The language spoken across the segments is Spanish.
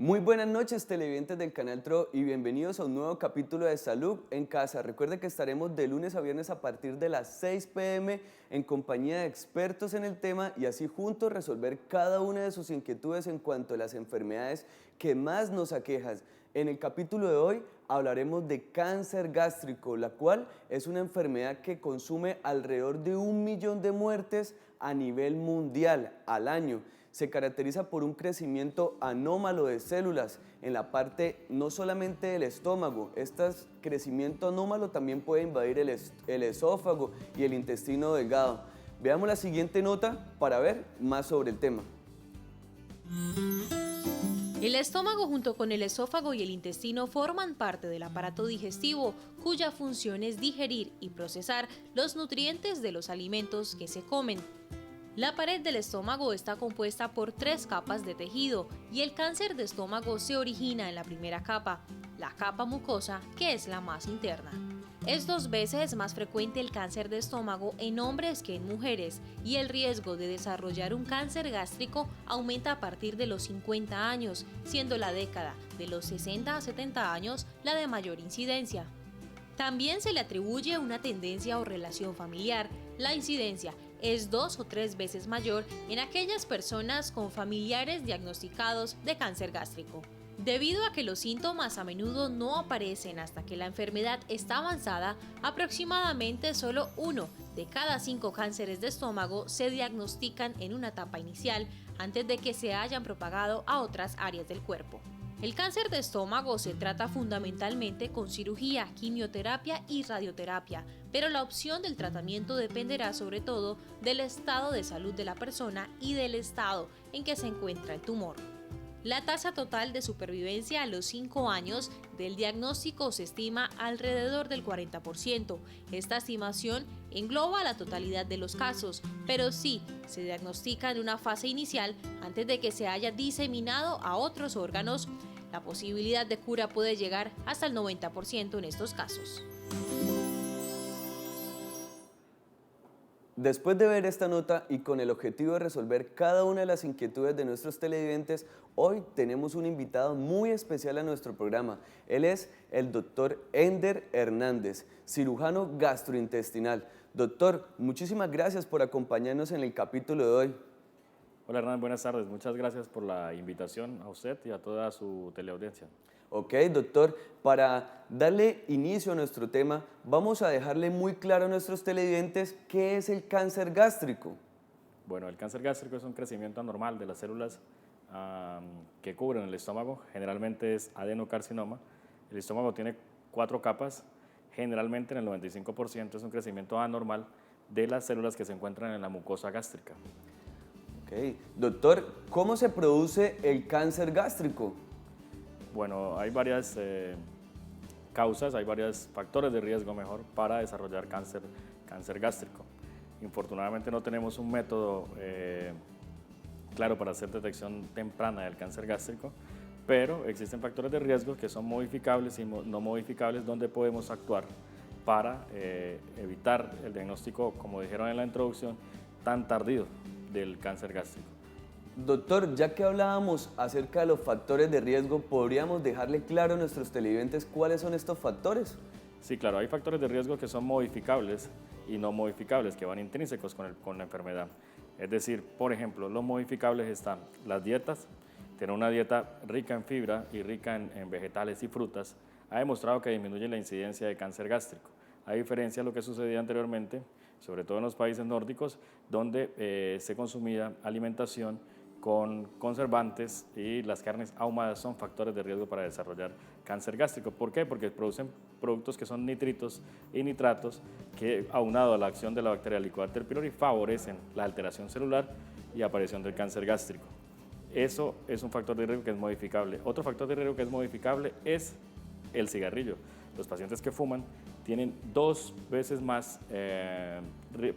Muy buenas noches, televidentes del canal TRO, y bienvenidos a un nuevo capítulo de Salud en Casa. Recuerde que estaremos de lunes a viernes a partir de las 6 p.m. en compañía de expertos en el tema y así juntos resolver cada una de sus inquietudes en cuanto a las enfermedades que más nos aquejan. En el capítulo de hoy hablaremos de cáncer gástrico, la cual es una enfermedad que consume alrededor de 1 millón de muertes a nivel mundial al año. Se caracteriza por un crecimiento anómalo de células en la parte no solamente del estómago. Este crecimiento anómalo también puede invadir el esófago y el intestino delgado. Veamos la siguiente nota para ver más sobre el tema. El estómago junto con el esófago y el intestino forman parte del aparato digestivo, cuya función es digerir y procesar los nutrientes de los alimentos que se comen. La pared del estómago está compuesta por 3 capas de tejido y el cáncer de estómago se origina en la primera capa, la capa mucosa, que es la más interna. Es 2 veces más frecuente el cáncer de estómago en hombres que en mujeres y el riesgo de desarrollar un cáncer gástrico aumenta a partir de los 50 años, siendo la década de los 60 a 70 años la de mayor incidencia. También se le atribuye una tendencia o relación familiar. La incidencia es 2 o 3 veces mayor en aquellas personas con familiares diagnosticados de cáncer gástrico. Debido a que los síntomas a menudo no aparecen hasta que la enfermedad está avanzada, aproximadamente solo 1 de cada 5 cánceres de estómago se diagnostican en una etapa inicial antes de que se hayan propagado a otras áreas del cuerpo. El cáncer de estómago se trata fundamentalmente con cirugía, quimioterapia y radioterapia, pero la opción del tratamiento dependerá sobre todo del estado de salud de la persona y del estado en que se encuentra el tumor. La tasa total de supervivencia a los 5 años del diagnóstico se estima alrededor del 40%. Esta estimación engloba la totalidad de los casos, pero sí se diagnostica en una fase inicial antes de que se haya diseminado a otros órganos. La posibilidad de cura puede llegar hasta el 90% en estos casos. Después de ver esta nota y con el objetivo de resolver cada una de las inquietudes de nuestros televidentes, hoy tenemos un invitado muy especial a nuestro programa. Él es el doctor Ender Hernández, cirujano gastrointestinal. Doctor, muchísimas gracias por acompañarnos en el capítulo de hoy. Hola Hernán, buenas tardes. Muchas gracias por la invitación a usted y a toda su teleaudiencia. Ok, doctor, para darle inicio a nuestro tema, vamos a dejarle muy claro a nuestros televidentes qué es el cáncer gástrico. Bueno, el cáncer gástrico es un crecimiento anormal de las células que cubren el estómago. Generalmente es adenocarcinoma. El estómago tiene 4 capas. Generalmente en el 95% es un crecimiento anormal de las células que se encuentran en la mucosa gástrica. Ok, doctor, ¿cómo se produce el cáncer gástrico? Bueno, hay varias causas, hay varios factores de riesgo mejor para desarrollar cáncer gástrico. Infortunadamente no tenemos un método claro para hacer detección temprana del cáncer gástrico, pero existen factores de riesgo que son modificables y no modificables donde podemos actuar para evitar el diagnóstico, como dijeron en la introducción, tan tardío del cáncer gástrico. Doctor, ya que hablábamos acerca de los factores de riesgo, ¿podríamos dejarle claro a nuestros televidentes cuáles son estos factores? Sí, claro, hay factores de riesgo que son modificables y no modificables, que van intrínsecos con la enfermedad. Es decir, por ejemplo, los modificables están las dietas. Tener una dieta rica en fibra y rica en vegetales y frutas ha demostrado que disminuye la incidencia de cáncer gástrico, a diferencia de lo que sucedía anteriormente, sobre todo en los países nórdicos, donde se consumía alimentación con conservantes y las carnes ahumadas son factores de riesgo para desarrollar cáncer gástrico. ¿Por qué? Porque producen productos que son nitritos y nitratos que, aunado a la acción de la bacteria Helicobacter pylori, favorecen la alteración celular y aparición del cáncer gástrico. Eso es un factor de riesgo que es modificable. Otro factor de riesgo que es modificable es el cigarrillo. Los pacientes que fuman tienen 2 veces más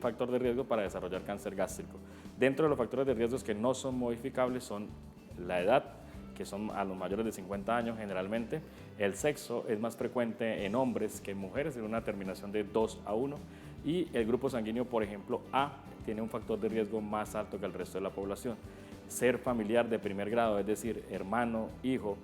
factor de riesgo para desarrollar cáncer gástrico. Dentro de los factores de riesgo que no son modificables son la edad, que son a los mayores de 50 años generalmente. El sexo es más frecuente en hombres que en mujeres, en una terminación de 2:1. Y el grupo sanguíneo, por ejemplo, A, tiene un factor de riesgo más alto que el resto de la población. ser familiar de primer grado, es decir, hermano, hijo,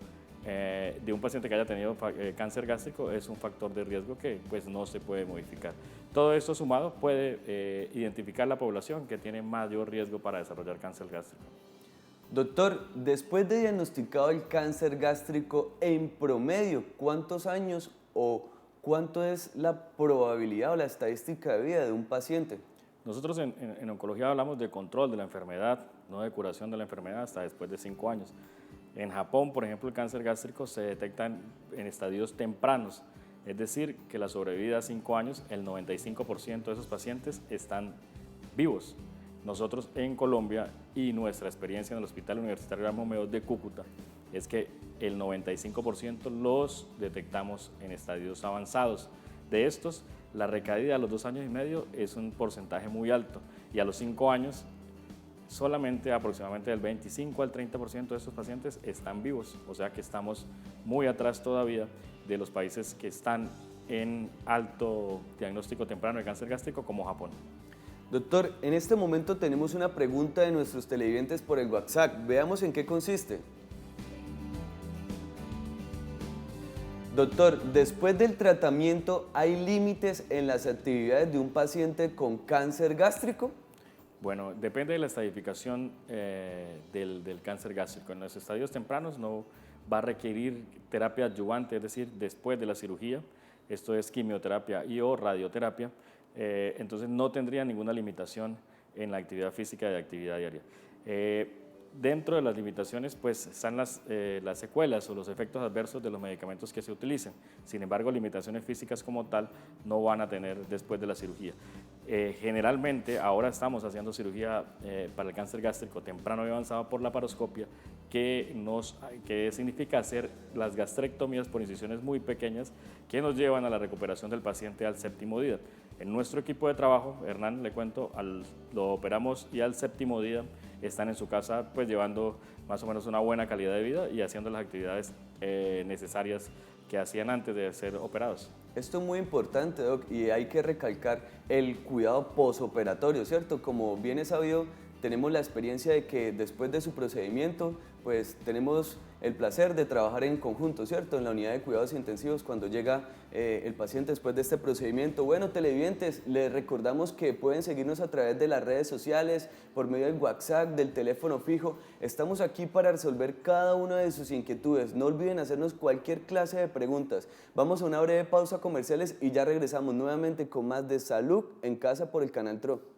de un paciente que haya tenido cáncer gástrico es un factor de riesgo que pues no se puede modificar. Todo esto sumado puede identificar la población que tiene mayor riesgo para desarrollar cáncer gástrico. Doctor, después de diagnosticado el cáncer gástrico, en promedio, ¿cuántos años o cuánto es la probabilidad o la estadística de vida de un paciente? Nosotros en oncología hablamos de control de la enfermedad, no de curación de la enfermedad hasta después de 5 años. En Japón, por ejemplo, el cáncer gástrico se detecta en estadios tempranos, es decir, que la sobrevida a 5 años, el 95% de esos pacientes están vivos. Nosotros en Colombia y nuestra experiencia en el Hospital Universitario Ramos Mejía de Cúcuta es que el 95% los detectamos en estadios avanzados. De estos, la recaída a los 2 años y medio es un porcentaje muy alto y a los 5 años solamente aproximadamente del 25 al 30% de estos pacientes están vivos, o sea que estamos muy atrás todavía de los países que están en alto diagnóstico temprano de cáncer gástrico como Japón. Doctor, en este momento tenemos una pregunta de nuestros televidentes por el WhatsApp. Veamos en qué consiste. Doctor, después del tratamiento, ¿hay límites en las actividades de un paciente con cáncer gástrico? Bueno, depende de la estadificación del cáncer gástrico. En los estadios tempranos no va a requerir terapia adyuvante, es decir, después de la cirugía. Esto es quimioterapia y o radioterapia. Entonces no tendría ninguna limitación en la actividad física y de actividad diaria. Dentro de las limitaciones pues están las secuelas o los efectos adversos de los medicamentos que se utilicen. Sin embargo, limitaciones físicas como tal no van a tener después de la cirugía. Generalmente ahora estamos haciendo cirugía para el cáncer gástrico temprano y avanzado por laparoscopia, que significa hacer las gastrectomías por incisiones muy pequeñas que nos llevan a la recuperación del paciente al 7º día. En nuestro equipo de trabajo, Hernán, le cuento, lo operamos y al 7º día están en su casa pues llevando más o menos una buena calidad de vida y haciendo las actividades necesarias que hacían antes de ser operados. Esto es muy importante, Doc, y hay que recalcar el cuidado posoperatorio, ¿cierto? Como bien es sabido, tenemos la experiencia de que después de su procedimiento, pues tenemos el placer de trabajar en conjunto, ¿cierto? En la unidad de cuidados intensivos cuando llega el paciente después de este procedimiento. Bueno, televidentes, les recordamos que pueden seguirnos a través de las redes sociales, por medio del WhatsApp, del teléfono fijo. Estamos aquí para resolver cada una de sus inquietudes. No olviden hacernos cualquier clase de preguntas. Vamos a una breve pausa comerciales y ya regresamos nuevamente con más de Salud en Casa por el Canal TRO.